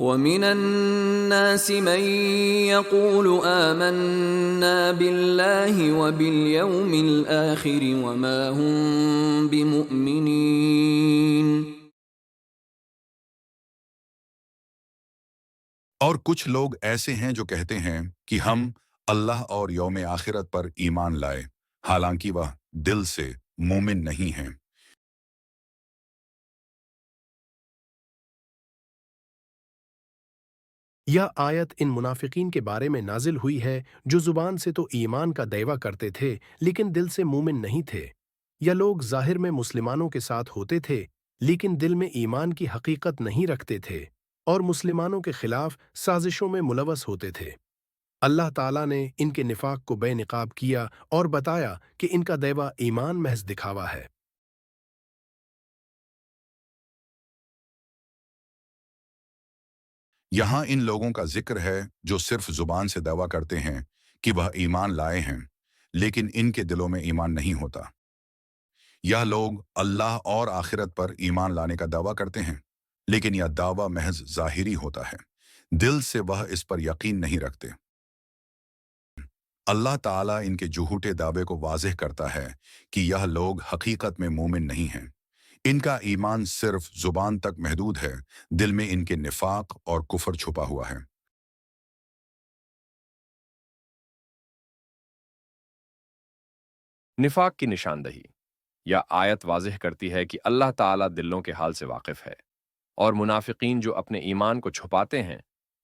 وَمِنَ النَّاسِ مَن يَقُولُ آمَنَّا بِاللَّهِ وَبِالْيَوْمِ الْآخِرِ وَمَا هُم بِمُؤْمِنِينَ۔ اور کچھ لوگ ایسے ہیں جو کہتے ہیں کہ ہم اللہ اور یوم آخرت پر ایمان لائے، حالانکہ وہ دل سے مومن نہیں ہیں۔ یہ آیت ان منافقین کے بارے میں نازل ہوئی ہے جو زبان سے تو ایمان کا دعویٰ کرتے تھے لیکن دل سے مومن نہیں تھے۔ یہ لوگ ظاہر میں مسلمانوں کے ساتھ ہوتے تھے لیکن دل میں ایمان کی حقیقت نہیں رکھتے تھے اور مسلمانوں کے خلاف سازشوں میں ملوث ہوتے تھے۔ اللہ تعالیٰ نے ان کے نفاق کو بے نقاب کیا اور بتایا کہ ان کا دعویٰ ایمان محض دکھاوا ہے۔ یہاں ان لوگوں کا ذکر ہے جو صرف زبان سے دعویٰ کرتے ہیں کہ وہ ایمان لائے ہیں، لیکن ان کے دلوں میں ایمان نہیں ہوتا۔ یہ لوگ اللہ اور آخرت پر ایمان لانے کا دعویٰ کرتے ہیں، لیکن یہ دعویٰ محض ظاہری ہوتا ہے، دل سے وہ اس پر یقین نہیں رکھتے۔ اللہ تعالیٰ ان کے جھوٹے دعوے کو واضح کرتا ہے کہ یہ لوگ حقیقت میں مومن نہیں ہیں۔ ان کا ایمان صرف زبان تک محدود ہے، دل میں ان کے نفاق اور کفر چھپا ہوا ہے۔ نفاق کی نشاندہی۔ یہ آیت واضح کرتی ہے کہ اللہ تعالیٰ دلوں کے حال سے واقف ہے، اور منافقین جو اپنے ایمان کو چھپاتے ہیں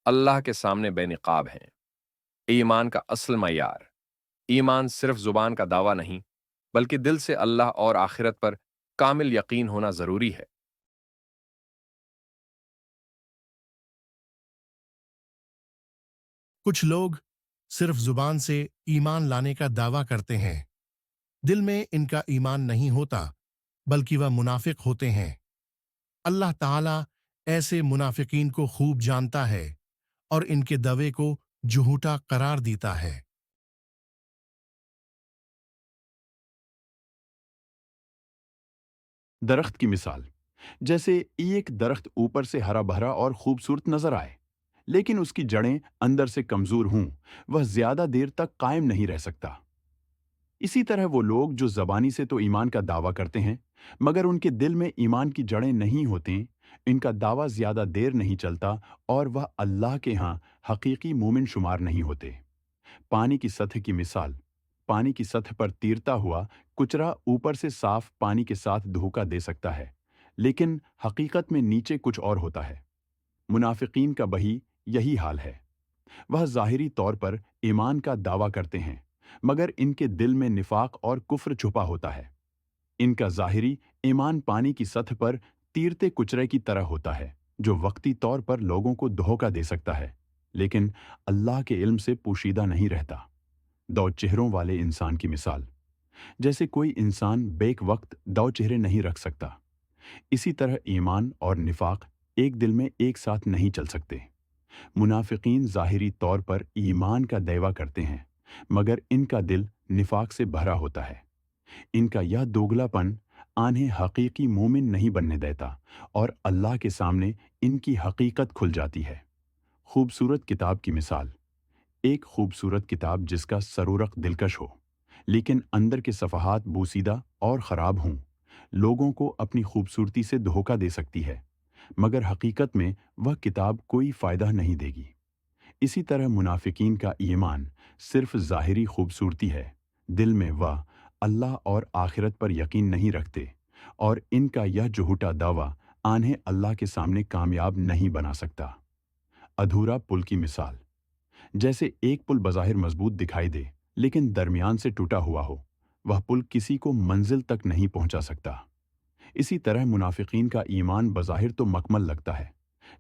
اللہ کے سامنے بے نقاب ہیں۔ ایمان کا اصل معیار، ایمان صرف زبان کا دعویٰ نہیں بلکہ دل سے اللہ اور آخرت پر کامل یقین ہونا ضروری ہے۔ کچھ لوگ صرف زبان سے ایمان لانے کا دعویٰ کرتے ہیں، دل میں ان کا ایمان نہیں ہوتا بلکہ وہ منافق ہوتے ہیں۔ اللہ تعالیٰ ایسے منافقین کو خوب جانتا ہے اور ان کے دعوے کو جھوٹا قرار دیتا ہے۔ درخت کی مثال، جیسے ایک درخت اوپر سے ہرا بھرا اور خوبصورت نظر آئے لیکن اس کی جڑیں اندر سے کمزور ہوں، وہ زیادہ دیر تک قائم نہیں رہ سکتا۔ اسی طرح وہ لوگ جو زبانی سے تو ایمان کا دعویٰ کرتے ہیں مگر ان کے دل میں ایمان کی جڑیں نہیں ہوتیں، ان کا دعویٰ زیادہ دیر نہیں چلتا اور وہ اللہ کے ہاں حقیقی مومن شمار نہیں ہوتے۔ پانی کی سطح کی مثال، پانی کی سطح پر تیرتا ہوا کچرا اوپر سے صاف پانی کے ساتھ دھوکہ دے سکتا ہے لیکن حقیقت میں نیچے کچھ اور ہوتا ہے۔ منافقین کا بہی یہی حال ہے، وہ ظاہری طور پر ایمان کا دعویٰ کرتے ہیں مگر ان کے دل میں نفاق اور کفر چھپا ہوتا ہے۔ ان کا ظاہری ایمان پانی کی سطح پر تیرتے کچرے کی طرح ہوتا ہے جو وقتی طور پر لوگوں کو دھوکہ دے سکتا ہے لیکن اللہ کے علم سے پوشیدہ نہیں رہتا۔ دو چہروں والے انسان کی مثال، جیسے کوئی انسان بیک وقت دو چہرے نہیں رکھ سکتا، اسی طرح ایمان اور نفاق ایک دل میں ایک ساتھ نہیں چل سکتے۔ منافقین ظاہری طور پر ایمان کا دعویٰ کرتے ہیں مگر ان کا دل نفاق سے بھرا ہوتا ہے۔ ان کا یہ دوگلا پن انہیں حقیقی مومن نہیں بننے دیتا اور اللہ کے سامنے ان کی حقیقت کھل جاتی ہے۔ خوبصورت کتاب کی مثال، ایک خوبصورت کتاب جس کا سرورق دلکش ہو لیکن اندر کے صفحات بوسیدہ اور خراب ہوں، لوگوں کو اپنی خوبصورتی سے دھوکہ دے سکتی ہے مگر حقیقت میں وہ کتاب کوئی فائدہ نہیں دے گی۔ اسی طرح منافقین کا ایمان صرف ظاہری خوبصورتی ہے، دل میں وہ اللہ اور آخرت پر یقین نہیں رکھتے اور ان کا یہ جھوٹا دعویٰ انہیں اللہ کے سامنے کامیاب نہیں بنا سکتا۔ ادھورا پل کی مثال، جیسے ایک پل بظاہر مضبوط دکھائی دے لیکن درمیان سے ٹوٹا ہوا ہو، وہ پل کسی کو منزل تک نہیں پہنچا سکتا۔ اسی طرح منافقین کا ایمان بظاہر تو مکمل لگتا ہے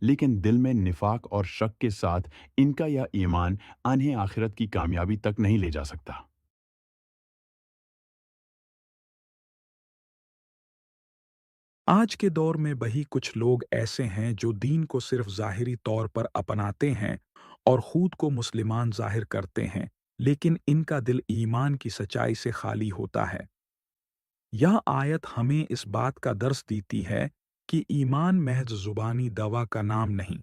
لیکن دل میں نفاق اور شک کے ساتھ ان کا یہ ایمان انہیں آخرت کی کامیابی تک نہیں لے جا سکتا۔ آج کے دور میں بہی کچھ لوگ ایسے ہیں جو دین کو صرف ظاہری طور پر اپناتے ہیں اور خود کو مسلمان ظاہر کرتے ہیں لیکن ان کا دل ایمان کی سچائی سے خالی ہوتا ہے۔ یہ آیت ہمیں اس بات کا درس دیتی ہے کہ ایمان محض زبانی دعویٰ کا نام نہیں